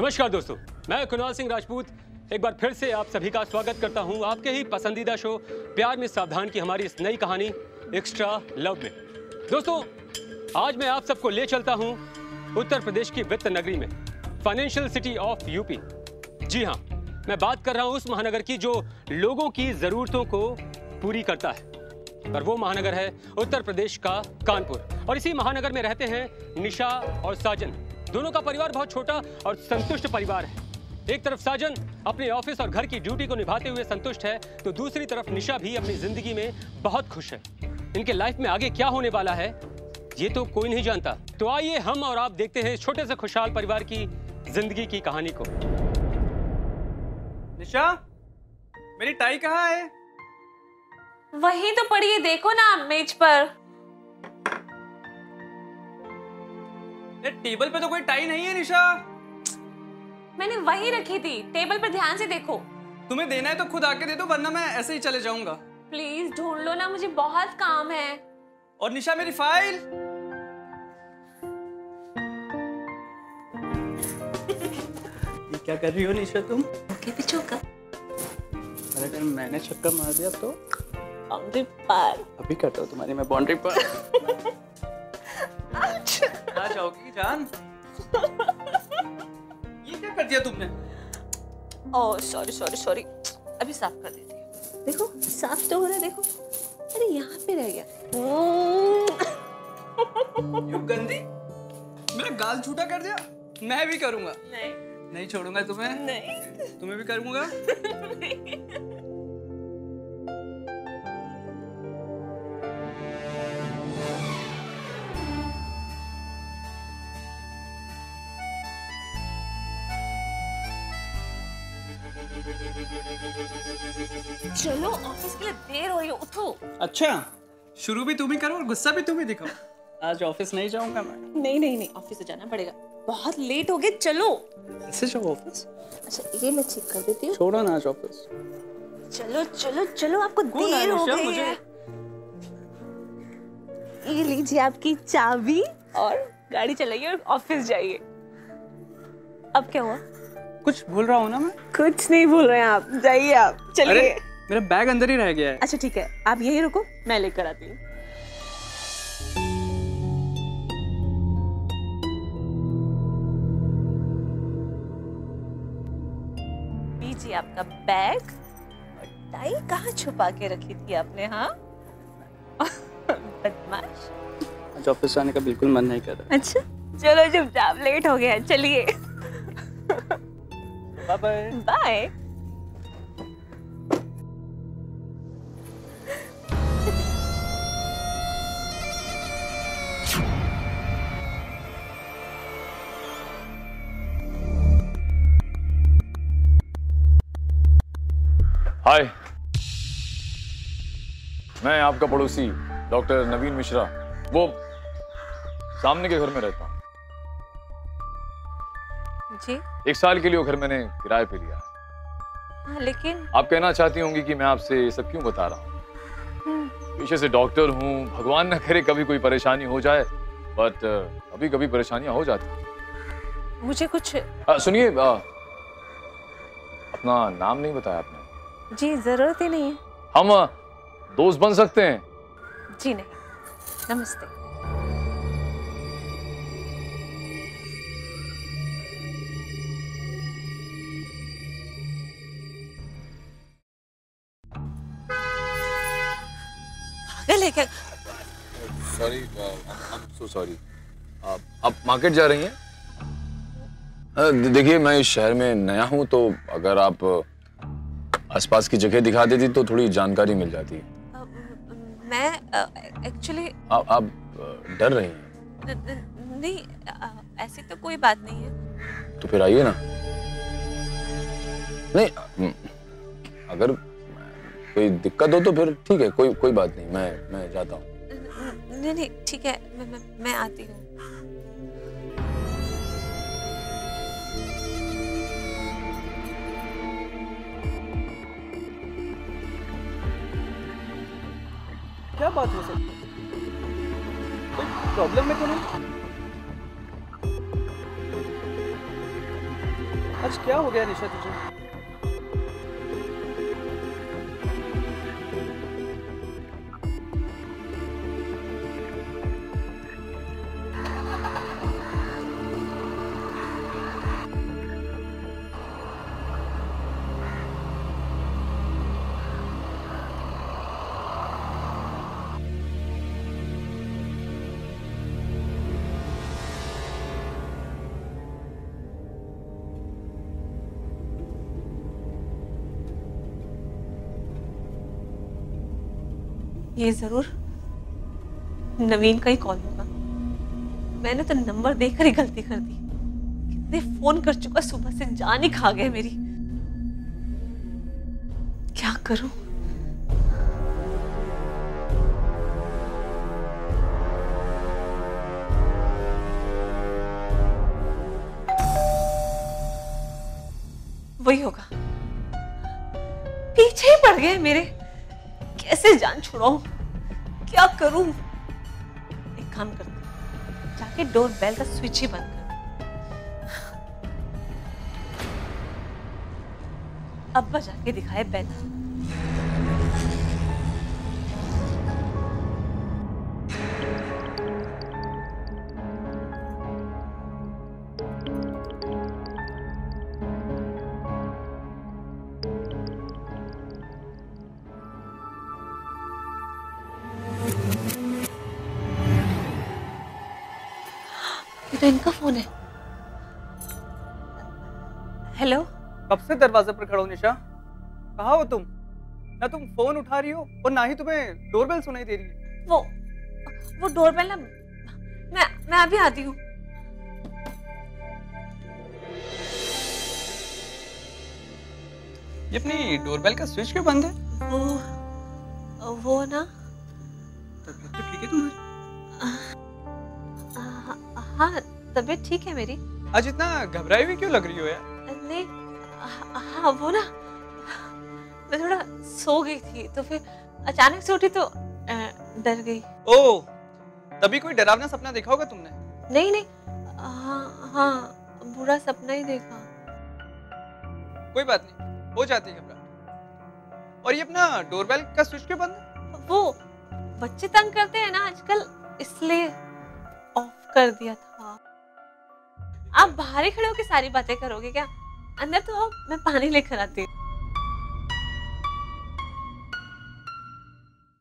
नमस्कार दोस्तों, मैं कुणाल सिंह राजपूत एक बार फिर से आप सभी का स्वागत करता हूं आपके ही पसंदीदा शो प्यार में सावधान की हमारी इस नई कहानी एक्स्ट्रा लव में। दोस्तों, आज मैं आप सबको ले चलता हूं उत्तर प्रदेश की वित्त नगरी में, फाइनेंशियल सिटी ऑफ यूपी। जी हाँ, मैं बात कर रहा हूं उस महानगर की जो लोगों की जरूरतों को पूरी करता है, और वो महानगर है उत्तर प्रदेश का कानपुर। और इसी महानगर में रहते हैं निशा और साजन। दोनों का परिवार बहुत छोटा और संतुष्ट परिवार है। एक तरफ साजन अपने ऑफिस और घर की ड्यूटी को निभाते हुए संतुष्ट है, तो दूसरी तरफ निशा भी अपनी जिंदगी में बहुत खुश है। इनके लाइफ में आगे क्या होने वाला है ये तो कोई नहीं जानता। तो आइए हम और आप देखते हैं छोटे से खुशहाल परिवार की जिंदगी की कहानी को। निशा, मेरी टाई कहाँ है? वहीं तो पड़ी है, देखो ना मेज पर। टेबल पे तो कोई टाई नहीं है निशा। मैंने वहीं रखी थी, टेबल पर ध्यान से देखो। तुम्हें देना है तो खुद आके दे दो, वरना मैं ऐसे ही चले जाऊंगा। प्लीज ढूंढ लो ना, मुझे बहुत काम है। और निशा, मेरी फाइल। ये क्या कर रही हो निशा तुम? ओके भी चौका। अरे अगर मैंने छक्का मार दिया तो? बाउंड्री पार। अभी करता हूँ तुम्हारी मैं बाउंड्री पार। आ जाओगी जान। ये क्या कर दिया तुमने? ओह सॉरी सॉरी सॉरी, अभी साफ कर देती हूँ। देखो साफ तो हो रहा है, देखो। अरे यहाँ पे रह गया। यू गंदी, मेरा गाल झूठा कर दिया। मैं भी करूंगा। नहीं नहीं छोड़ूंगा तुम्हें। नहीं तुम्हें भी करूंगा। चलो ऑफिस के लिए देर हो रही है, उठो। अच्छा, शुरू भी तुम ही करो और गुस्सा भी तुम ही दिखाओ। आज ऑफिस नहीं जाऊंगा मैं। नहीं नहीं नहीं, ऑफिस से जाना पड़ेगा, बहुत लेट हो गए। चलो। ऐसे जाओ ऑफिस? अच्छा ये मैं चेक कर देती हूँ। छोड़ो ना आज ऑफिस। चलो चलो चलो, आपको देर हो गई है। ये लीजिए आपकी चाबी और गाड़ी चलाइए और ऑफिस जाइए। अब क्या हुआ? कुछ भूल रहा हूँ ना मैं? कुछ नहीं भूल रहे हैं आप, जाइए आप, चलिए। मेरा बैग अंदर ही रह गया है। अच्छा ठीक है, आप यहीं रुको, मैं लेकर आती हूँ। लीजिए आपका बैग और टाई। कहाँ छुपा के रखी थी आपने? हाँ बदमाश। आज ऑफिस जाने का बिल्कुल मन नहीं कर रहा। अच्छा चलो, जब आप लेट हो गया, चलिए। Bye bye. बाय। हाय, मैं आपका पड़ोसी डॉक्टर नवीन मिश्रा, वो सामने के घर में रहता हूँ। जी 1 साल के लिए वो घर मैंने किराए पे लिया है। हाँ, लेकिन आप कहना चाहती होंगी कि मैं आपसे ये सब क्यों बता रहा हूँ। पेशे से डॉक्टर हूँ, भगवान न करे कभी कोई परेशानी हो जाए, बट कभी कभी परेशानियां हो जाती। मुझे कुछ सुनिए, अपना नाम नहीं बताया आपने। जी जरूरत ही नहीं है। हम दोस्त बन सकते हैं? जी नहीं, नमस्ते। पागल है क्या? Sorry, I am so sorry. आप मार्केट जा रही हैं? देखिए, मैं इस शहर में नया हूँ, तो अगर आप आसपास की जगह दिखा देती तो थोड़ी जानकारी मिल जाती। मैं एक्चुअली आप डर रही हैं? नहीं, ऐसी तो कोई बात नहीं है। तो फिर आइए ना। नहीं, अगर कोई दिक्कत हो तो फिर ठीक है, कोई बात नहीं, मैं जाता हूँ। नहीं नहीं ठीक है, मैं आती हूँ। क्या बात हो सकती है? कोई प्रॉब्लम में तो नहीं? आज क्या हो गया निशा तुझे? ये जरूर नवीन का ही कॉल होगा। मैंने तो नंबर देखकर ही गलती कर दी। कितने फोन कर चुका, सुबह से जान ही खा गए मेरी। क्या करूं? वही होगा, पीछे ही पड़ गए मेरे। कैसे जान छुड़ाऊं? क्या करूं? एक काम करती हूं, जाके डोर बेल का स्विच ही बंद कर। अब्बा जाके दिखाए बेल। तो इनका फोन है। हेलो, कब से दरवाजे पर खड़ा हो निशा? कहाँ हो तुम? ना तुम फोन उठा रही हो और ना ही तुम्हें डोरबेल सुनाई दे रही है। वो डोरबेल ना, मैं अभी आती हूँ। ये अपनी डोरबेल का स्विच क्यों बंद है? वो ना, तबीयत तो ठीक है तुम्हारी? हाँ तबीयत ठीक है मेरी। आज इतना घबराई हुई क्यों लग रही हो यार? नहीं, हाँ वो ना, मैं थोड़ा सो गई थी तो फिर अचानक से उठी तो डर गई। ओह, तभी कोई डरावना सपना देखा होगा तुमने? नहीं, हाँ बुरा सपना ही देखा। कोई बात नहीं, हो जाती है घबराहट। और ये अपना डोरबेल का स्विच क्यों बंद है? वो बच्चे तंग करते हैं ना आजकल, इसलिए ऑफ कर दिया था। आप बाहर ही खड़े होकर सारी बातें करोगे क्या? अंदर तो आओ, मैं पानी लेकर आती हूँ।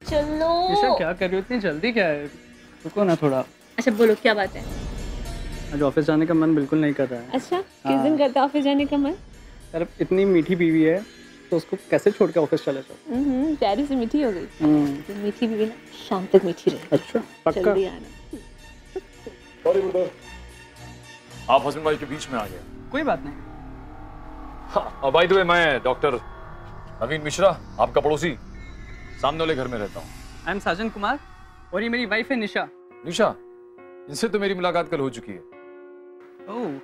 चलो। निशा क्या कर रही हो? इतनी जल्दी क्या है? रुको ना थोड़ा। अच्छा बोलो, क्या बात है? आज ऑफिस जाने का मन बिल्कुल नहीं कर रहा है। अच्छा, किस दिन करता ऑफिस जाने का मन? यार इतनी मीठी बीवी है तो उसको कैसे छोड़ के ऑफिस चले जाओ? प्यारी से मीठी हो गई। तो मीठी बीवी ना शाम तक मीठी रहे। अच्छा पक्का? जल्दी आना। सॉरी ब्रदर, आप हस्बैंड वाइफ के बीच में आ गए। कोई बात नहीं। हाँ, बाय द वे मैं डॉक्टर नवीन मिश्रा, आपका पड़ोसी, सामने वाले घर में रहता हूँ। आई एम साजन कुमार और ये मेरी वाइफ है निशा। निशा, इनसे तो मेरी मुलाकात कल हो चुकी है। ओह,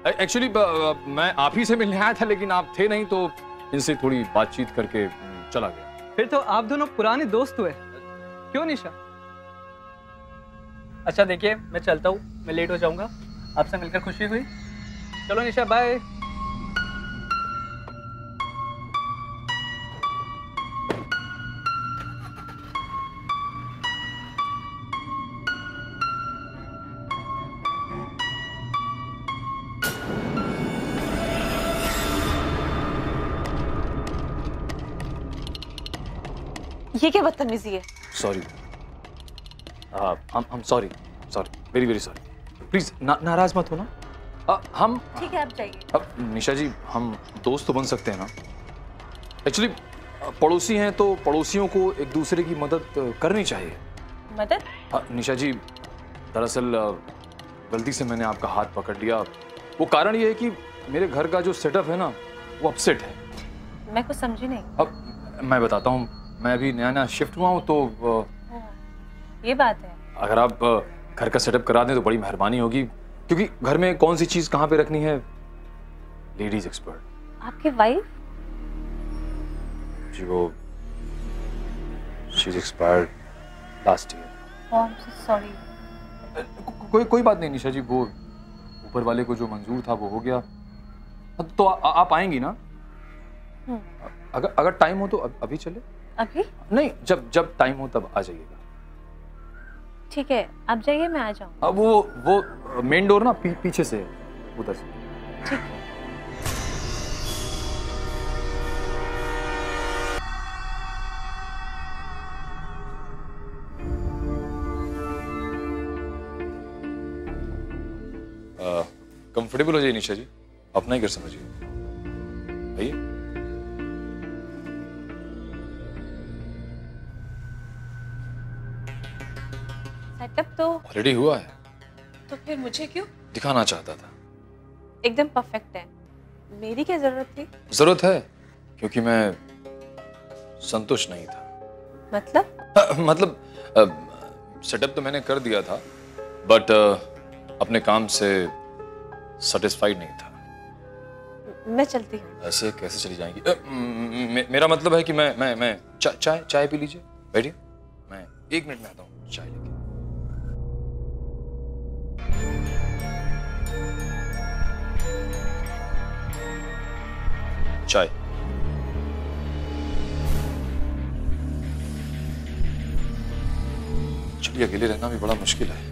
एक्चुअली मैं आप ही से मिलने आया था, लेकिन आप थे नहीं तो इनसे थोड़ी बातचीत करके चला गया। फिर तो आप दोनों पुराने दोस्त हुए, क्यों निशा? अच्छा देखिए, मैं चलता हूँ, मैं लेट हो जाऊंगा। आपसे मिलकर खुशी हुई। चलो निशा, बाय। ये क्या बदतमीजी है? Sorry, I'm sorry, very very sorry. Please नाराज मत हो ना। हम ठीक है, आप जाइए। अब निशा जी, हम दोस्त तो बन सकते हैं ना? एक्चुअली पड़ोसी हैं तो पड़ोसियों को एक दूसरे की मदद करनी चाहिए। मदद? निशा जी, दरअसल गलती से मैंने आपका हाथ पकड़ लिया। वो कारण ये है कि मेरे घर का जो सेटअप है ना, वो अपसेट है। मैं कुछ समझी नहीं। अब मैं बताता हूँ, मैं अभी नया शिफ्ट हुआ हूँ तो ये बात है। अगर आप घर का सेटअप करा दें तो बड़ी मेहरबानी होगी, क्योंकि घर में कौन सी चीज कहाँ पे रखनी है, लेडीज एक्सपर्ट। आपकी वाइफ? जी वो she is expired last year. I am so sorry. कोई बात नहीं निशा जी, वो ऊपर वाले को जो मंजूर था वो हो गया। तो आप आएंगी ना? अगर टाइम हो तो अभी चले? अभी नहीं, जब टाइम हो तब आ जाइएगा। ठीक है, आप जाइए, मैं आ जाऊंगी। अब वो मेन डोर ना पीछे से है, उधर से। ठीक है। कंफर्टेबल हो जाइए निशा जी, अपना ही घर समझिए। आइए। सेटअप तो ऑलरेडी हुआ है, तो फिर मुझे क्यों? दिखाना चाहता था। एकदम परफेक्ट है, मेरी क्या जरूरत थी? जरूरत है क्योंकि मैं संतुष्ट नहीं था। मतलब सेटअप तो मैंने कर दिया था, बट अपने काम से सेटिस्फाइड नहीं था। मैं चलती हूँ। ऐसे कैसे चली जाएंगी? मेरा मतलब है कि मैं चाय पी लीजिए, बैठिए, मैं 1 मिनट में आता हूँ चाय लेके। चाय। चलिए, अकेले रहना भी बड़ा मुश्किल है।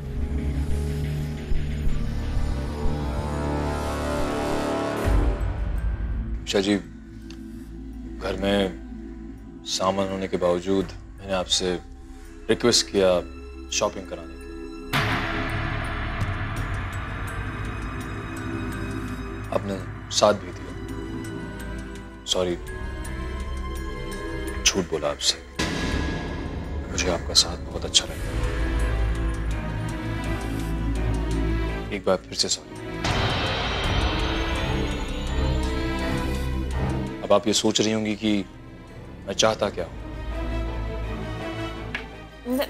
निशा जी, घर में सामान होने के बावजूद मैंने आपसे रिक्वेस्ट किया शॉपिंग कराने की। आपने साथ भी दिया। सॉरी, झूठ बोला आपसे। मुझे आपका साथ बहुत अच्छा लगा। एक बार फिर से सॉरी। अब आप ये सोच रही होंगी कि मैं चाहता क्या हूं।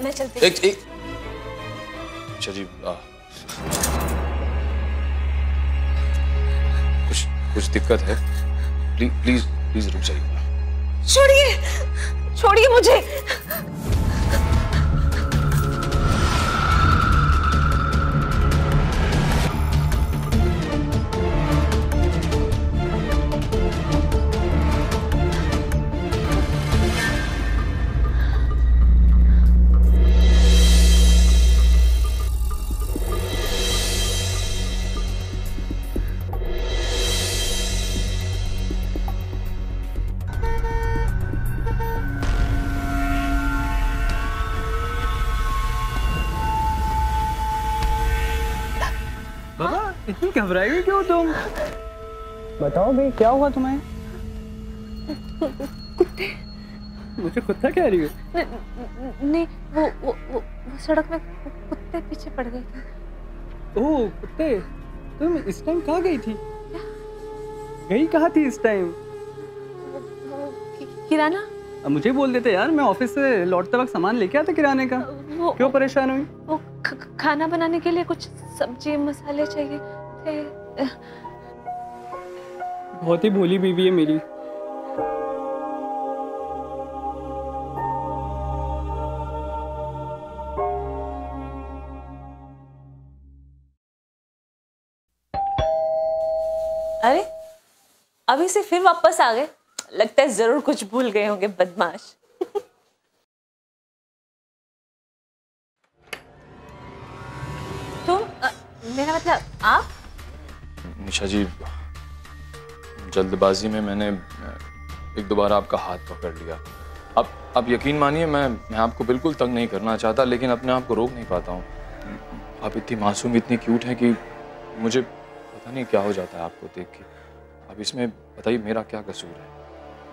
मैं चलती हूँ। एक अच्छा जी, कुछ दिक्कत है? प्लीज रुक जाइए। छोड़िए मुझे। बाबा, इतनी घबराई हुई क्यों तुम? बताओ भाई, क्या हुआ तुम्हें? कुत्ते। मुझे कुत्ता कह रही हो? नहीं, वो सड़क में कुत्ते पीछे पड़ गए थे। ओह, कुत्ते। तुम इस टाइम कहाँ गई थी? गई कहाँ थी इस टाइम? किराना। अब मुझे बोल देते यार, मैं ऑफिस से लौटते वक्त सामान लेके आता किराने का। क्यों परेशान हुई? वो खाना बनाने के लिए कुछ सब्जी मसाले चाहिए थे। बहुत ही भोली बीवी है मेरी। अरे, अभी से फिर वापस आ गए। लगता है जरूर कुछ भूल गए होंगे, बदमाश। तुम मेरा मतलब आप? निशा जी, जल्दबाजी में मैंने 1-2 बार आपका हाथ पकड़ लिया। अब यकीन मानिए, मैं आपको बिल्कुल तंग नहीं करना चाहता, लेकिन अपने आप को रोक नहीं पाता हूँ। आप इतनी मासूम, इतनी क्यूट हैं कि मुझे पता नहीं क्या हो जाता है आपको देख के। अब इसमें बताइए, मेरा क्या कसूर है?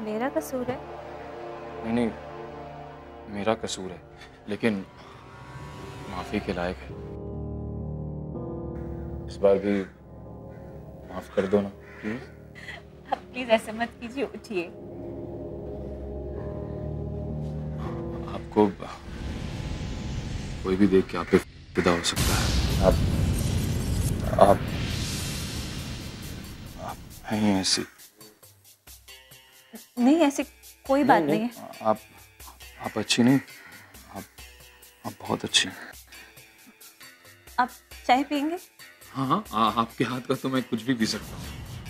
मेरा कसूर है? नहीं, मेरा कसूर है, लेकिन माफी के लायक है। इस बार भी माफ कर दो ना प्लीज। आप प्लीज ऐसे मत कीजिए, उठिए। आपको कोई भी देख के आप पे फिदा हो सकता है। आप हैं ही ऐसी। नहीं, ऐसी कोई बात नहीं है। आप अच्छी नहीं, आप बहुत अच्छी हैं। आप चाय पियेंगे? हाँ, आपके हाथ का तो मैं कुछ भी पी सकता हूँ।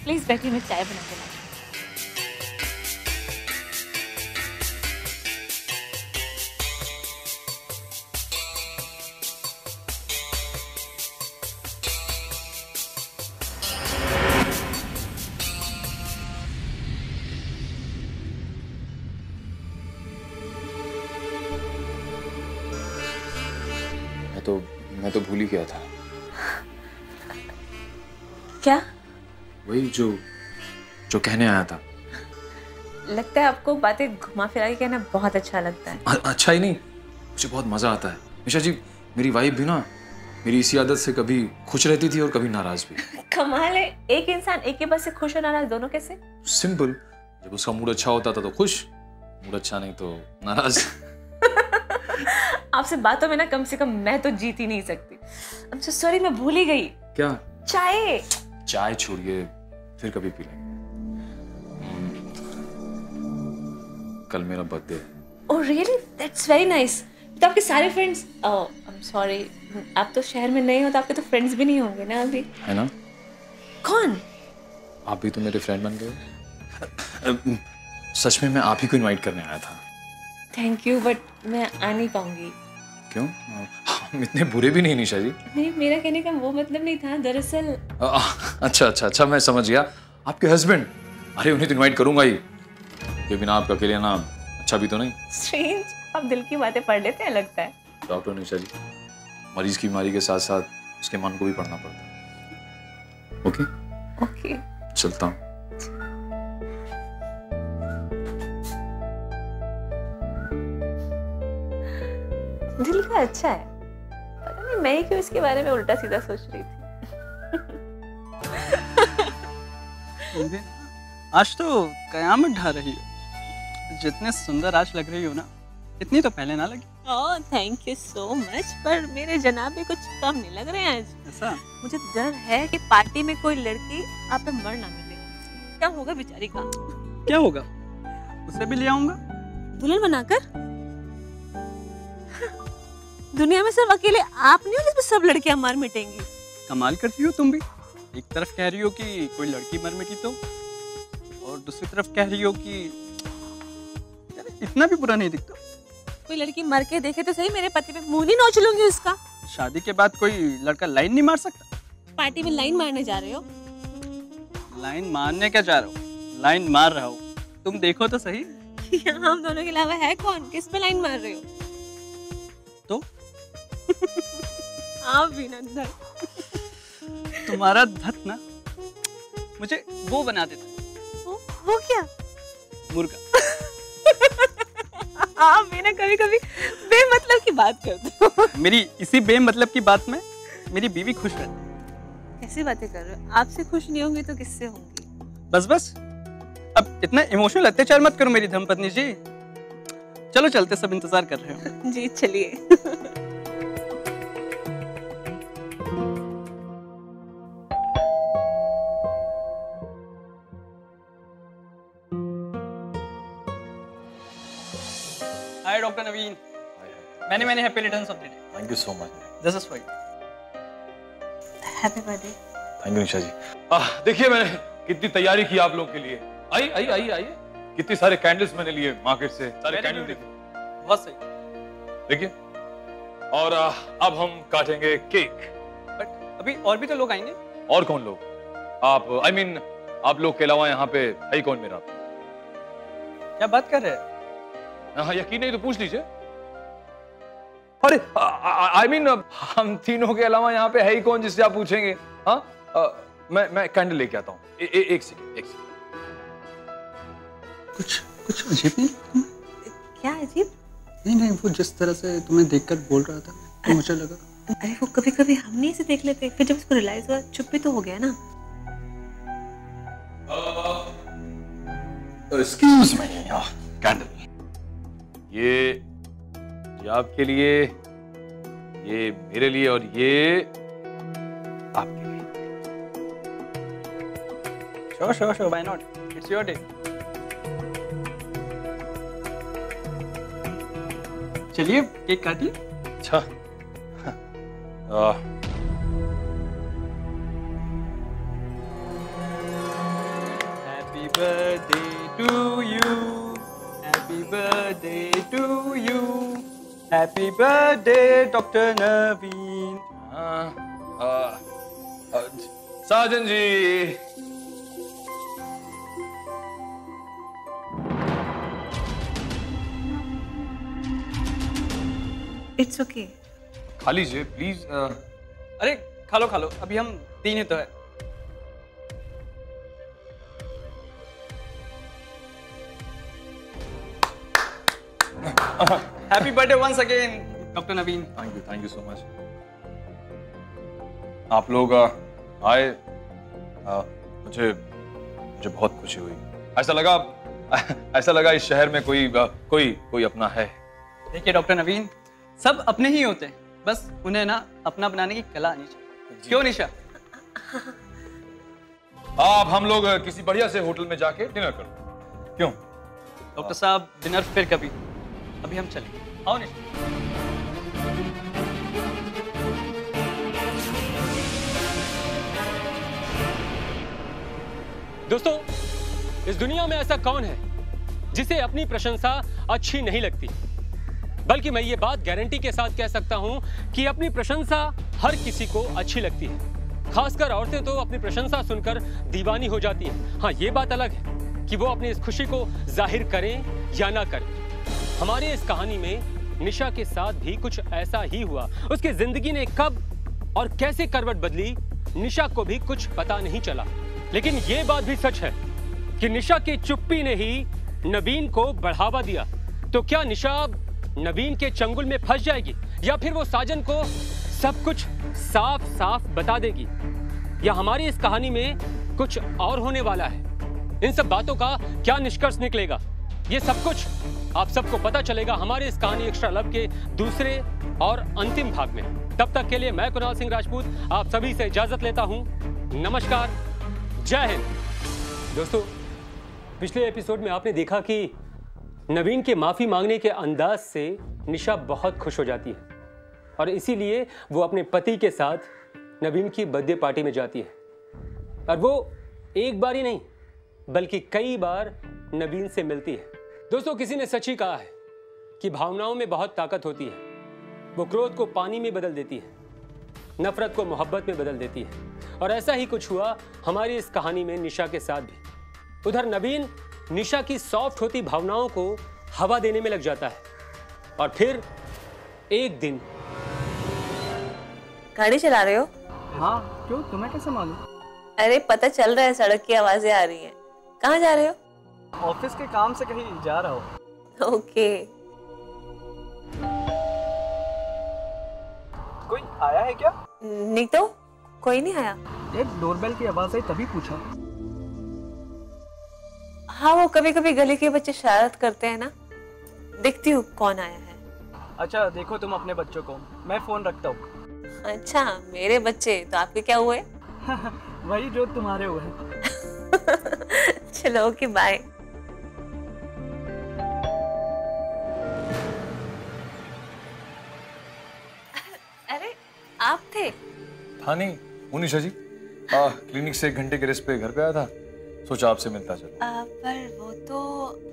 प्लीज बैठिए, मैं चाय बना के लाती हूँ। मैं तो भूल ही गया था। क्या? वही जो कहने आया था। लगता है आपको बातें घुमा फिरा के कहना बहुत अच्छा लगता है। अच्छा ही नहीं, मुझे बहुत मजा आता है। निशा जी, मेरी वाइफ भी ना मेरी इसी आदत से कभी खुश रहती थी और कभी नाराज भी। कमाल है, एक इंसान एक ही बात से खुश और नाराज दोनों कैसे? सिंपल, जब उसका मूड अच्छा होता था तो खुश, मूड अच्छा नहीं तो नाराज। आपसे बातों में ना कम से कम मैं तो जीत ही नहीं सकती। I'm so sorry, मैं भूल ही गई। क्या? चाय। चाय छोड़िए, फिर कभी पी लेंगे। कल मेरा बर्थडे है। Oh really? That's very nice. तो आपके सारे friends, oh I am sorry, आप तो शहर में नहीं हो तो आपके तो फ्रेंड्स भी नहीं होंगे ना अभी? है ना? कौन? आप भी तो मेरे फ्रेंड बन गए। सच में मैं आप ही को इनवाइट करने आया था। थैंक यू, बट मैं आ नहीं पाऊंगी। क्यों? हम इतने बुरे भी नहीं निशा जी। नहीं, मेरा कहने का वो मतलब नहीं था दरअसल। अच्छा, मैं समझ गया। आपके हस्बैंड? अरे उन्हें तो इनवाइट करूंगा ही, ये बिना आपका अकेले ना अच्छा भी तो नहीं। स्ट्रेंज, आप दिल की बातें पढ़ लेते हैं लगता है। डॉक्टर निशा जी, मरीज की बीमारी के साथ साथ उसके मन को भी पढ़ना पड़ता है। ओके, चलता हूँ। दिल का अच्छा है, पता नहीं मैं ही क्यों इसके बारे में उल्टा सीधा सोच रही थी। आज तो कयामत ढा रही हो। जितने सुंदर आज लग रही हो ना, इतनी तो पहले ना लगी। Oh thank you so much, पर मेरे जनाब भी कुछ कम नहीं लग रहे हैं आज। ऐसा? मुझे डर है कि पार्टी में कोई लड़की आप पे मर ना मिले। क्या होगा बेचारी का? क्या होगा? उसे भी ले आऊंगा दुल्हन बनाकर। दुनिया में सिर्फ अकेले आप नहीं हो जिसमें सब लड़कियां मर मिटेंगी। कमाल करती हो तुम भी। एक तरफ कह रही हो कि कोई लड़की मर मिटी तो, और दूसरी तरफ कह रही हो कि इतना भी बुरा नहीं दिखता। कोई लड़की मर के देखे तो सही, मेरे पति पे मुंह नहीं नोच लूंगी उसका। शादी के बाद कोई लड़का लाइन नहीं मार सकता? पार्टी में लाइन मारने जा रहे हो? लाइन मारने क्या जा रहा हो, लाइन मार रहा हो। तुम देखो तो सही। यहाँ हम दोनों के अलावा है कौन? किस पे लाइन मार रहे हो? तो आप भी ना धर। तुम्हारा धत ना मुझे वो बना देता। वो क्या? मुर्गा। आप भी ना कभी कभी बेमतलब की बात करते हो। मेरी इसी बेमतलब की बात में मेरी बीवी खुश रहती है। कैसी बातें कर रहे हो? आपसे खुश नहीं होंगी तो किससे होंगी? बस अब इतना इमोशनल अत्याचार मत करो मेरी धर्मपत्नी जी। चलो चलते, सब इंतजार कर रहे हो। जी चलिए। Hi doctor Naveen. मैंने happy returns of the day. Thank you so much. This is for you. Happy birthday. Thank you Nisha ji. देखिए मैंने कितनी तैयारी की आप लोग के लिए। आइए। कितने सारे कैंडल्स मैंने लिए मार्केट से। सारे कैंडल देखिए, बहुत सही। देखिए। और अब हम काटेंगे केक। बट अभी और भी तो लोग आएंगे। और कौन लोग? आप आप लोग के अलावा यहाँ पे है ही कौन मेरा? क्या बात कर रहे हैं? हाँ, यकीन नहीं तो पूछ लीजिए। अरे हम तीनों के अलावा यहाँ पे है ही कौन जिससे आप पूछेंगे? हाँ, मैं कैंडल लेके आता हूँ। एक सेकंड। कुछ अजीब नहीं? क्या अजीब? नहीं, वो जिस तरह से तुम्हें देखकर बोल रहा था तो मुझे लगा। अरे वो कभी कभी हम नहीं इसे देख लेते, फिर जब उसको रियलाइज हुआ चुप भी तो हो गया ना। Excuse me. कैंडल ये आपके लिए, ये मेरे लिए और ये आपके लिए। Sure, why not? It's your day. चलिए केक काटिए। अच्छा। birthday to you. Happy birthday to you. Happy birthday, Dr. Naveen. Sajan ji, it's okay. खा लीजिए प्लीज। अरे खा लो, अभी हम 3 ही तो है। Happy birthday once again doctor Naveen. Thank you so much. आप लोग आए, मुझे बहुत खुशी हुई। ऐसा लगा इस शहर में कोई अपना है। देखिए डॉक्टर नवीन, सब अपने ही होते हैं, बस उन्हें ना अपना बनाने की कला आनी चाहिए। क्यों निशा? आप हम लोग किसी बढ़िया से होटल में जाके डिनर करो। क्यों डॉक्टर साहब, डिनर फिर कभी, अभी हम चलें। आओ निशा। दोस्तों, इस दुनिया में ऐसा कौन है जिसे अपनी प्रशंसा अच्छी नहीं लगती? बल्कि मैं ये बात गारंटी के साथ कह सकता हूं कि अपनी प्रशंसा हर किसी को अच्छी लगती है। खासकर औरतें तो अपनी प्रशंसा सुनकर दीवानी हो जाती हैं। हाँ, ये बात अलग है कि वो अपनी इस खुशी को जाहिर करें या ना करें। हमारे इस कहानी में निशा के साथ भी कुछ ऐसा ही हुआ। उसकी जिंदगी ने कब और कैसे करवट बदली, निशा को भी कुछ पता नहीं चला। लेकिन ये बात भी सच है कि निशा की चुप्पी ने ही नवीन को बढ़ावा दिया। तो क्या निशा नवीन के चंगुल में फंस जाएगी या फिर वो साजन को सब कुछ साफ साफ बता देगी, या हमारी इस कहानी में कुछ और होने वाला है? इन सब बातों का क्या निष्कर्ष निकलेगा, ये सब कुछ आप सबको पता चलेगा हमारे इस कहानी एक्स्ट्रा लव के दूसरे और अंतिम भाग में। तब तक के लिए मैं कुणाल सिंह राजपूत आप सभी से इजाजत लेता हूं। नमस्कार, जय हिंद। दोस्तों, पिछले एपिसोड में आपने देखा कि नवीन के माफी मांगने के अंदाज से निशा बहुत खुश हो जाती है और इसीलिए वो अपने पति के साथ नवीन की बर्थडे पार्टी में जाती है। और वो एक बार ही नहीं बल्कि कई बार नवीन से मिलती है। दोस्तों, किसी ने सच ही कहा है कि भावनाओं में बहुत ताकत होती है। वो क्रोध को पानी में बदल देती है, नफरत को मोहब्बत में बदल देती है। और ऐसा ही कुछ हुआ हमारी इस कहानी में निशा के साथ भी। उधर नवीन निशा की सॉफ्ट होती भावनाओं को हवा देने में लग जाता है और फिर एक दिन। गाड़ी चला रहे हो? हाँ, क्यों, तुम्हें कैसे मालूम? अरे पता चल रहा है, सड़क की आवाजें आ रही हैं। कहाँ जा रहे हो? ऑफिस के काम से कहीं जा रहा हूँ। ओके। कोई आया है क्या? नहीं तो कोई नहीं आया। एक डोरबेल की आवाज आई तभी पूछा। हाँ, वो कभी कभी गली के बच्चे शरारत करते हैं ना, देखती हूँ कौन आया है। अच्छा, देखो तुम अपने बच्चों को, मैं फोन रखता हूँ। अच्छा, मेरे बच्चे तो आपके क्या हुए? वही जो तुम्हारे हुए। चलो, ओके, बाय। अरे आप थे? था नहीं, मुनिशा जी क्लिनिक से 1 घंटे के रेस्ट पे घर पे आया था, सोचा आपसे मिलता चलो। पर वो तो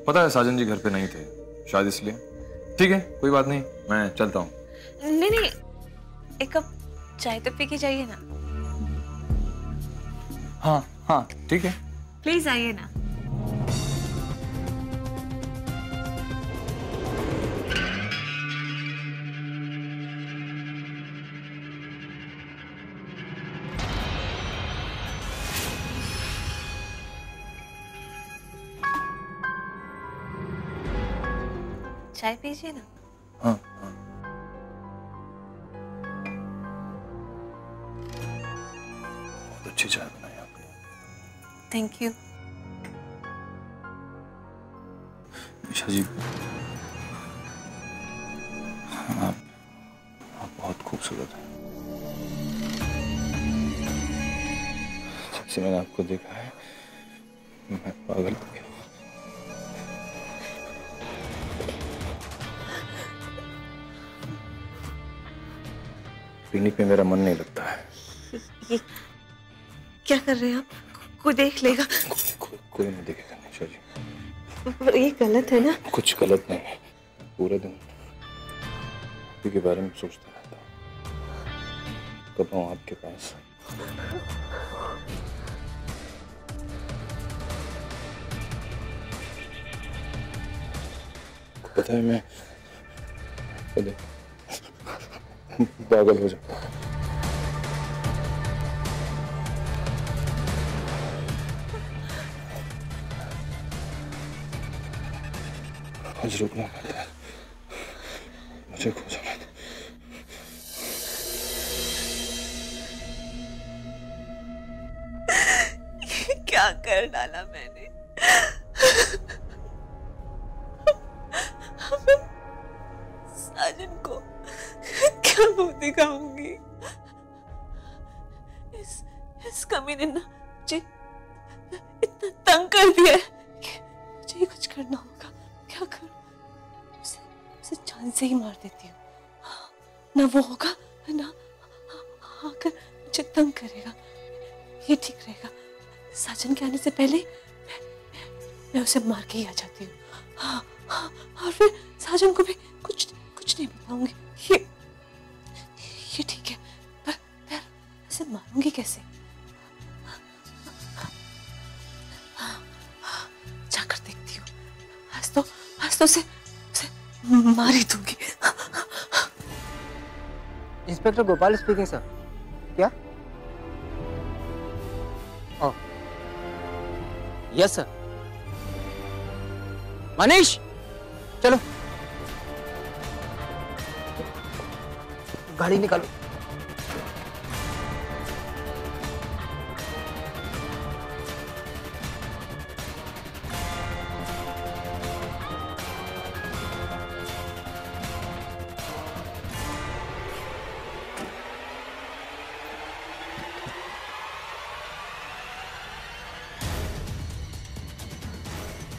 पता है साजन जी घर पे नहीं थे, शायद इसलिए। ठीक है, कोई बात नहीं, मैं चलता हूँ। नहीं, एक कप चाय तो पी के जाइए ना। हाँ ठीक है, प्लीज आइए ना। चाय पीजिए ना। हाँ। बहुत अच्छी चाय बनाई आपने। Thank you. निशा जी, आप बहुत खूबसूरत हैं। जब से मैंने आपको देखा है मैं पागल हो गया। क्लिनिक में मेरा मन नहीं लगता है। ये क्या कर रहे हैं आप? कोई देख लेगा। कोई नहीं देखेगा। पर ये गलत है ना? कुछ गलत नहीं है। पूरे दिन आपके के बारे में सोचता रहता हूँ, कब आऊँ आपके पास। पता है मैं पागल हो जाता हूँ। आज रुकना पड़ता है, मुझे खो जाना। क्या कर डाला मैंने? साजन को क्या मुंह दिखाऊंगी? इस कमीने ने मुझे इतना तंग कर दिया है कि मुझे ही कुछ करना होगा। क्या करूं? उसे जान से ही मार देती हूँ। ना वो होगा ना आकर मुझे तंग करेगा। ये ठीक रहेगा। साजन के आने से पहले मैं उसे मार के ही आ जाती हूँ। हाँ, हाँ, और फिर साजन को भी कुछ नहीं बताऊंगी। ये ठीक है, पर उसे मारूंगी कैसे? जाकर देखती हूँ। आज तो उसे मार ही दूंगी। Inspector Gopal speaking sir. क्या? Oh yes sir. मनीष चलो गाड़ी निकालो।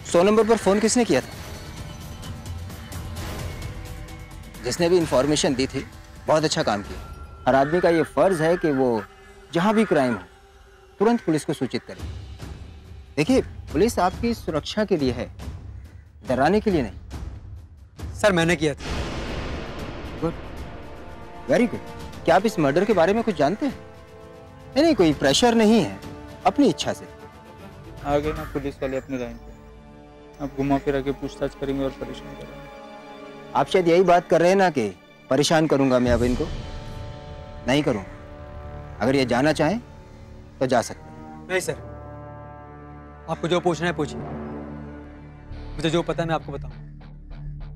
सौ नंबर पर फोन किसने किया था? जिसने भी इंफॉर्मेशन दी थी बहुत अच्छा काम किया। हर आदमी का ये फर्ज है कि वो जहां भी क्राइम हो तुरंत पुलिस को सूचित करे। देखिए पुलिस आपकी सुरक्षा के लिए है, डराने के लिए नहीं। सर मैंने किया था। Good, very good. क्या आप इस मर्डर के बारे में कुछ जानते हैं? नहीं, कोई प्रेशर नहीं है, अपनी इच्छा से। आगे ना पुलिस वाले अपनी लाइन पे अब घुमा फिरा के पूछताछ करेंगे और परेशान करेंगे। आप शायद यही बात कर रहे हैं ना कि परेशान करूंगा मैं अब इनको। नहीं करूंगा। अगर ये जाना चाहें तो जा सकते हैं। नहीं सर, आपको जो पूछना है पूछिए। मुझे जो पता है मैं आपको बताऊं।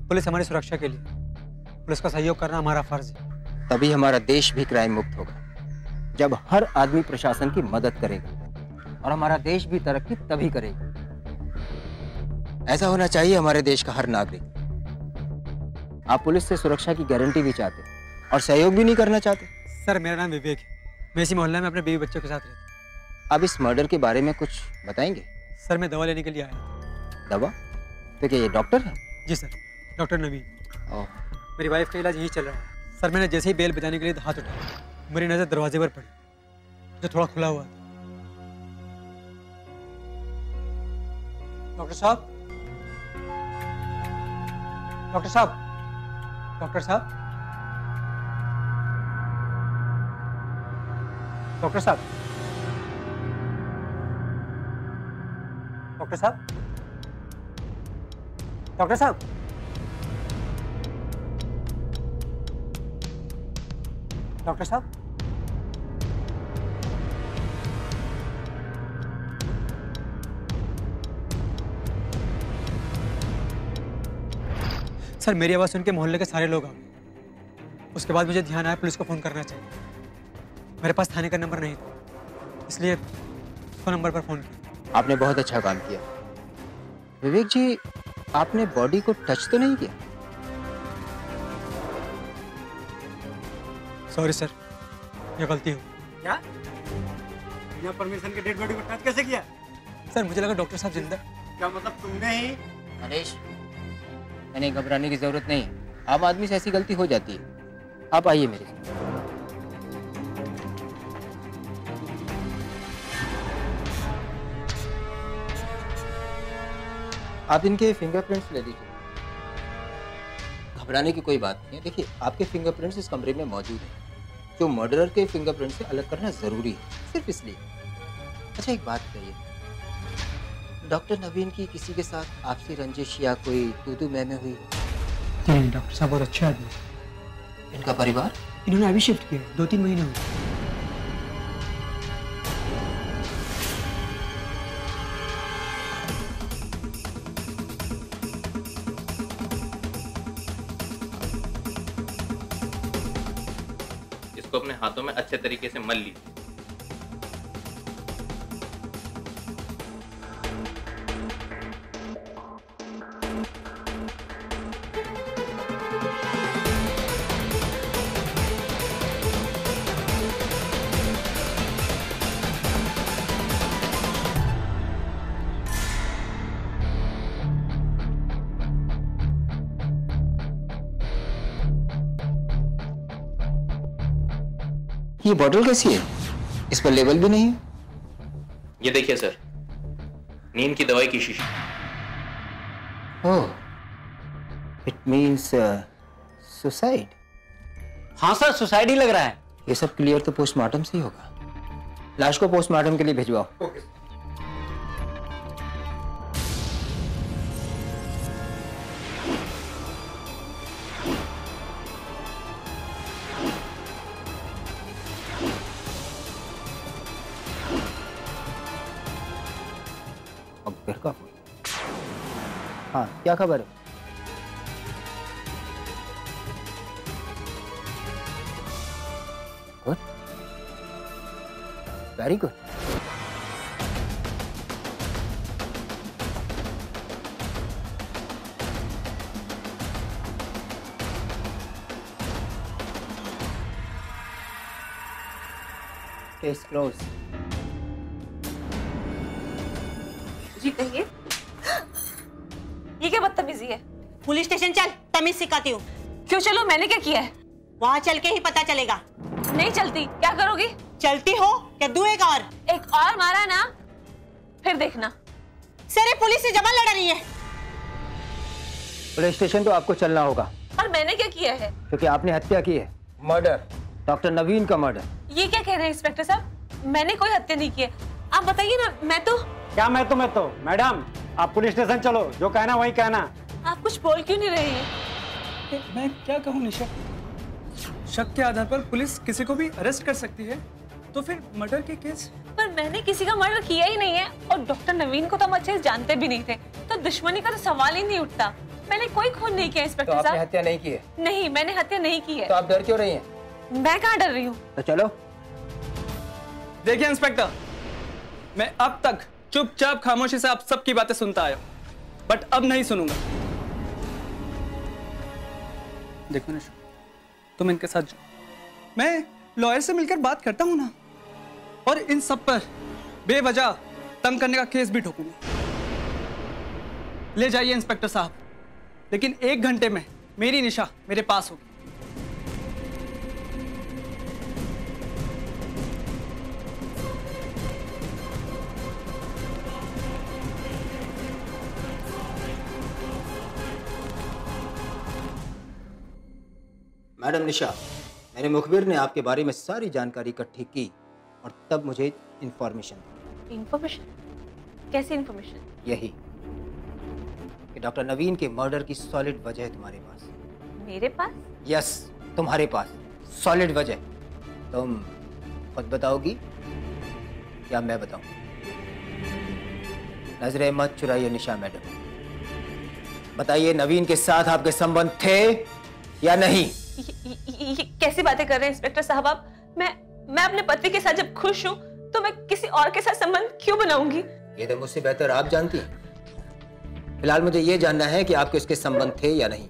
पुलिस हमारी सुरक्षा के लिए, पुलिस का सहयोग करना हमारा फर्ज है। तभी हमारा देश भी क्राइम मुक्त होगा जब हर आदमी प्रशासन की मदद करेगा, और हमारा देश भी तरक्की तभी करेगा। ऐसा होना चाहिए हमारे देश का हर नागरिक। आप पुलिस से सुरक्षा की गारंटी भी चाहते और सहयोग भी नहीं करना चाहते। सर मेरा नाम विवेक है, मैं इसी मोहल्ले में अपने बीवी बच्चों के साथ रहता हूँ। अब इस मर्डर के बारे में कुछ बताएंगे? सर मैं दवा लेने के लिए आया था। दवा? तो क्या ये डॉक्टर है? जी सर, डॉक्टर नवीन। मेरी वाइफ का इलाज यहीं चल रहा है। सर मैंने जैसे ही बेल बजाने के लिए हाथ उठाया, मेरी नज़र दरवाजे पर पड़ी जो थोड़ा खुला हुआ था। डॉक्टर साहब, डॉक्टर साहब, डॉक्टर साहब, डॉक्टर साहब, डॉक्टर साहब, डॉक्टर साहब, डॉक्टर साहब, सर मेरी आवाज़ सुन के मोहल्ले के सारे लोग आ गए। उसके बाद मुझे ध्यान आया पुलिस को फ़ोन करना चाहिए। मेरे पास थाने का नंबर नहीं था, इसलिए फ़ोन नंबर पर फ़ोन किया। आपने बहुत अच्छा काम किया। विवेक जी, आपने बॉडी को टच तो नहीं किया? सॉरी सर, ये गलती हो। क्या? बिना परमिशन के डेड बॉडी को टच कैसे किया? सर मुझे लगा डॉक्टर साहब जिंदा। क्या मतलब तुमने ही? नरेश, मैंने घबराने की जरूरत नहीं है। आम आदमी से ऐसी गलती हो जाती है। आप आइए मेरे साथ। आप इनके फिंगरप्रिंट्स ले लीजिए। घबराने की कोई बात नहीं है। देखिए, आपके फिंगरप्रिंट्स इस कमरे में मौजूद हैं, जो मर्डरर के फिंगरप्रिंट से अलग करना जरूरी है, सिर्फ इसलिए। अच्छा, एक बात कहिए, डॉक्टर नवीन की किसी के साथ आपसी रंजिश या कोई तू मैं में हुई? नहीं, डॉक्टर साहब बहुत अच्छे आदमी हैं। इनका परिवार? इन्होंने अभी शिफ्ट किया, 2-3 महीने हुए। इसको अपने हाथों में अच्छे तरीके से मल लीजिए। ये बॉटल कैसी है? इस पर लेबल भी नहीं है। ये देखिए सर, नींद की दवाई की शीशी। ओह, इट मींस सुसाइड। हाँ सर, सुसाइड ही लग रहा है। ये सब क्लियर तो पोस्टमार्टम से ही होगा। लाश को पोस्टमार्टम के लिए भिजवाओ। अब घर का फोन। हाँ, क्या खबर है? Good, very good. Case close. जी कहिए। ये क्या बदतमीजी है? पुलिस स्टेशन चल, तमीज सिखाती हूँ। क्यों चलो, मैंने क्या किया है? वहाँ चल के ही पता चलेगा। नहीं चलती। क्या करोगी? चलती हो क्या? दूं एक और मारा ना, फिर देखना। सर, पुलिस से जमा लड़ा रही है। पुलिस स्टेशन तो आपको चलना होगा। पर मैंने क्या किया है? क्योंकि आपने हत्या की है। मर्डर, डॉक्टर नवीन का मर्डर। ये क्या कह रहे हैं इंस्पेक्टर साहब? मैंने कोई हत्या नहीं की है। आप बताइए ना। मैं तो मैडम, आप पुलिस स्टेशन चलो, जो कहना वही कहना। आप कुछ बोल क्यों नहीं रही है? मैं क्या कहूँ निशा, शक के आधार पर पुलिस किसी को भी अरेस्ट कर सकती है, तो फिर मर्डर के केस? पर मैंने किसी का मर्डर किया ही नहीं है, और डॉक्टर नवीन को तो हम अच्छे से जानते भी नहीं थे, तो दुश्मनी का तो सवाल ही नहीं उठता। मैंने कोई खून नहीं किया इंस्पेक्टर साहब। तो आपने हत्या नहीं की है? नहीं, मैंने हत्या नहीं की है। तो आप डर क्यों रही हैं? मैं कहाँ डर रही हूँ? तो चलो। देखिए इंस्पेक्टर, मैं अब तक चुपचाप खामोशी से आप सबकी बातें सुनता आया, बट अब नहीं सुनूंगा। देखो निशा, तुम इनके साथ जाओ, मैं लॉयर से मिलकर बात करता हूं ना, और इन सब पर बेवजह तंग करने का केस भी ठोकूंगा। ले जाइए इंस्पेक्टर साहब, लेकिन 1 घंटे में मेरी निशा मेरे पास होगी। मैडम निशा, मेरे मुखबिर ने आपके बारे में सारी जानकारी इकट्ठी की और तब मुझे इंफॉर्मेशन दी। इंफॉर्मेशन? कैसी इंफॉर्मेशन? यही कि डॉक्टर नवीन के मर्डर की सॉलिड वजह है तुम्हारे पास। मेरे पास? यस, तुम्हारे पास सॉलिड वजह। तुम खुद बताओगी या मैं बताऊं? नजरें मत चुराइए निशा मैडम, बताइए नवीन के साथ आपके संबंध थे या नहीं? ये कैसी बातें कर रहे हैं इंस्पेक्टर साहब आप? मैं अपने पति के साथ जब खुश हूँ तो मैं किसी और के साथ संबंध क्यों बनाऊंगी? ये तो मुझसे बेहतर आप जानती हैं। फिलहाल मुझे ये जानना है कि आपके उसके संबंध थे या नहीं,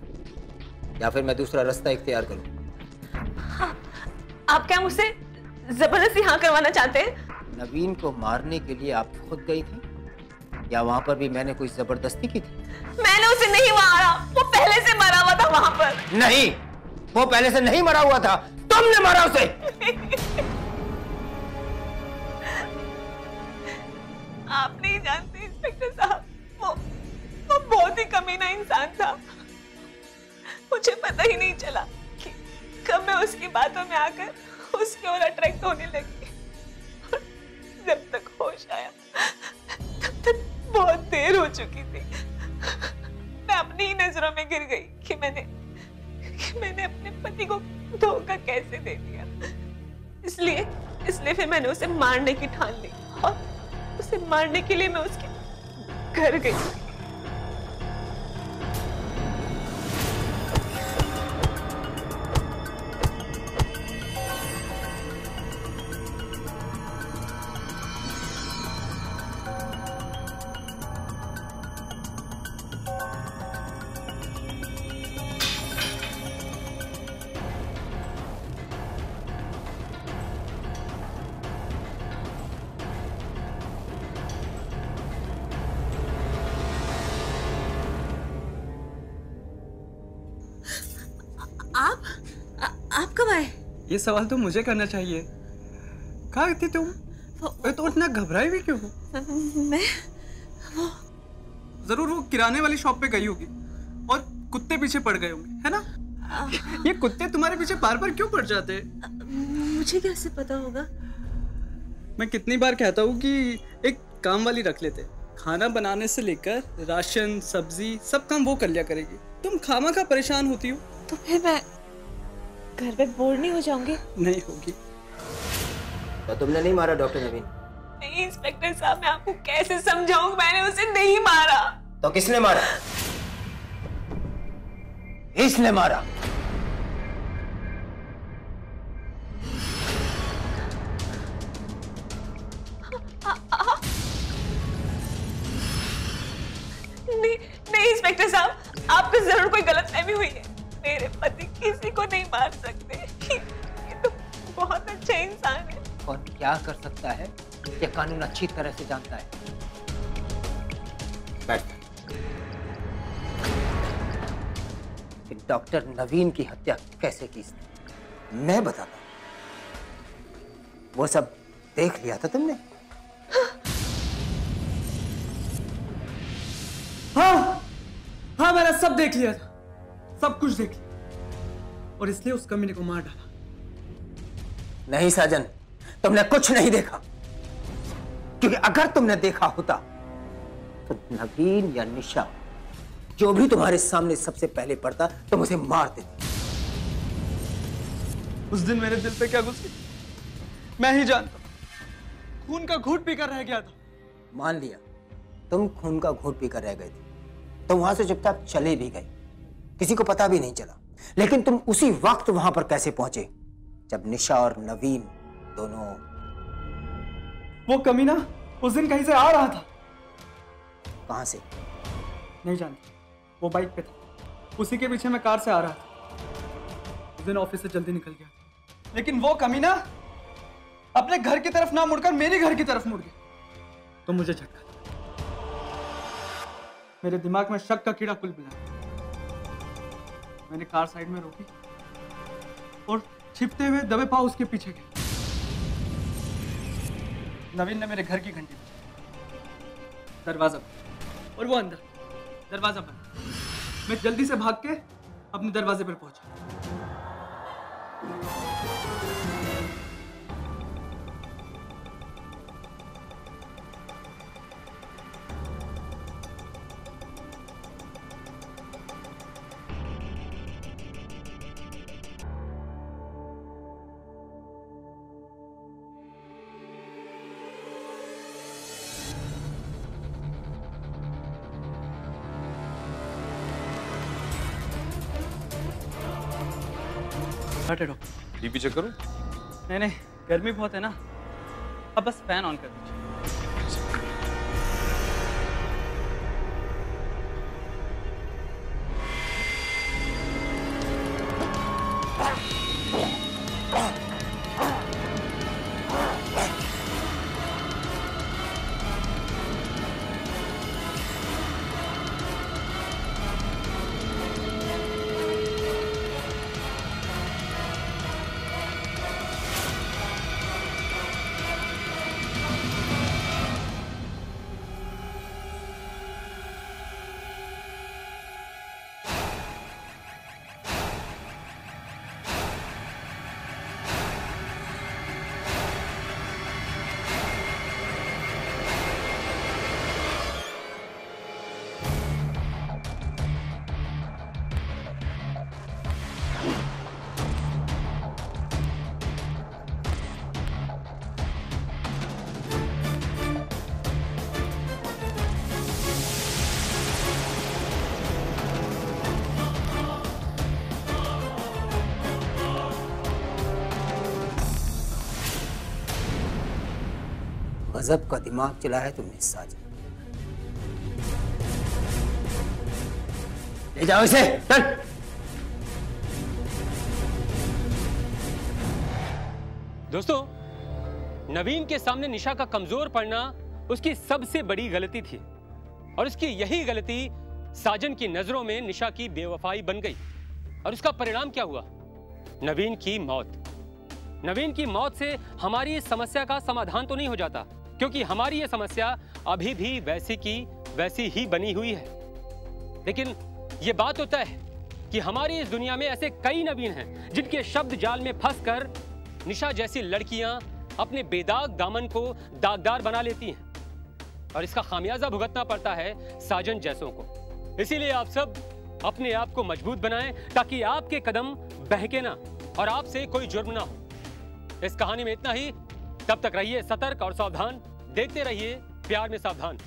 या फिर मैं दूसरा रास्ता इख्तियार करूं। हाँ, आप क्या मुझसे जबरदस्ती हाँ करवाना चाहते हैं? नवीन को मारने के लिए आप खुद गई थी या वहां पर भी मैंने कोई जबरदस्ती की थी? मैंने उसे नहीं मारा, वो पहले से मरा हुआ था वहां पर। नहीं, वो पहले से नहीं मरा हुआ था, तुमने मारा उसे। आप नहीं जानते इंस्पेक्टर साहब, वो ही नहीं चला कि कब मैं उसकी बातों में आकर उसकी ओर अट्रैक्ट होने लगी। और जब तक होश आया तब तक बहुत देर हो चुकी थी। मैं अपनी ही नजरों में गिर गई कि मैंने अपने पति को धोखा कैसे दे दिया। इसलिए फिर मैंने उसे मारने की ठान ली और उसे मारने के लिए मैं उसके घर गई। आप कब आए? ये सवाल तो मुझे करना चाहिए। कहाँ थी तुम? तो इतना घबराई हुई क्यों हो? मैं जरूर वो किराने वाली शॉप पे गई होगी और कुत्ते पीछे पड़ गए होंगे, है ना? ये कुत्ते तुम्हारे पीछे बार बार क्यों पड़ जाते हैं? मुझे कैसे पता होगा? मैं कितनी बार कहता हूँ कि एक काम वाली रख लेते। खाना बनाने से लेकर राशन सब्जी सब काम वो कर लिया करेगी। तुम खामा परेशान होती हो। तो फिर मैं घर पे बोर नहीं हो जाऊंगी? नहीं होगी। तो तुमने नहीं मारा डॉक्टर नवीन? नहीं इंस्पेक्टर साहब, मैं आपको कैसे समझाऊं? मैंने उसे नहीं मारा। तो किसने मारा? इसने मारा। नहीं इंस्पेक्टर साहब, आपको जरूर कोई गलतफहमी हुई है। मेरे पति किसी को नहीं मार सकते। ये तो बहुत अच्छा इंसान है। और क्या कर सकता है ये कानून अच्छी तरह से जानता है। बैठ। डॉक्टर नवीन की हत्या कैसे की इसने मैं बताता हूं। वो सब देख लिया था तुमने? हाँ मैंने सब देख लिया था, सब कुछ देख लिया और इसलिए उस कमीने को मार डाला। नहीं साजन, तुमने कुछ नहीं देखा, क्योंकि अगर तुमने देखा होता तो नवीन या निशा जो भी तुम्हारे सामने सबसे पहले पड़ता तुम उसे मार देते। उस दिन मेरे दिल पे क्या गुजरी मैं ही जानता हूं। खून का घूंट पीकर रह गया था। मान लिया तुम खून का घूंट पीकर रह गए थे, तुम वहां से चुपचाप चले भी गए, किसी को पता भी नहीं चला। लेकिन तुम उसी वक्त वहां पर कैसे पहुंचे जब निशा और नवीन दोनों? वो कमीना उस दिन कहीं से आ रहा था। कहां से? नहीं जानती, वो बाइक पे था, उसी के पीछे मैं कार से आ रहा था। उस दिन ऑफिस से जल्दी निकल गया, लेकिन वो कमीना अपने घर की तरफ ना मुड़कर मेरे घर की तरफ मुड़ गया। तो मुझे झटका, मेरे दिमाग में शक का कीड़ा कुल मिला। मैंने कार साइड में रोकी और छिपते हुए दबे पांव उसके पीछे गए। नवीन ने मेरे घर की घंटी बजाई, दरवाजा बंद और वो अंदर, दरवाजा बंद। मैं जल्दी से भाग के अपने दरवाजे पर पहुंचा। टीवी चेक करूं? नहीं, गर्मी बहुत है ना, अब बस फैन ऑन कर दीजिए। गजब का दिमाग चलाया है तुमने साजन। ले जाओ इसे, चल। दोस्तों, नवीन के सामने निशा का कमजोर पड़ना उसकी सबसे बड़ी गलती थी और उसकी यही गलती साजन की नजरों में निशा की बेवफाई बन गई और उसका परिणाम क्या हुआ? नवीन की मौत। नवीन की मौत से हमारी इस समस्या का समाधान तो नहीं हो जाता, क्योंकि हमारी ये समस्या अभी भी वैसी की वैसी ही बनी हुई है। लेकिन ये बात तो तय है कि हमारी इस दुनिया में ऐसे कई नवीन हैं जिनके शब्द जाल में फंसकर निशा जैसी लड़कियां अपने बेदाग दामन को दागदार बना लेती हैं और इसका खामियाजा भुगतना पड़ता है साजन जैसों को। इसीलिए आप सब अपने आप को मजबूत बनाएं ताकि आपके कदम बहके ना और आपसे कोई जुर्म ना हो। इस कहानी में इतना ही। तब तक रहिए सतर्क और सावधान, देखते रहिए प्यार में सावधान।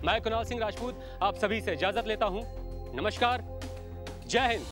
मैं कुणाल सिंह राजपूत आप सभी से इजाजत लेता हूं। नमस्कार, जय हिंद।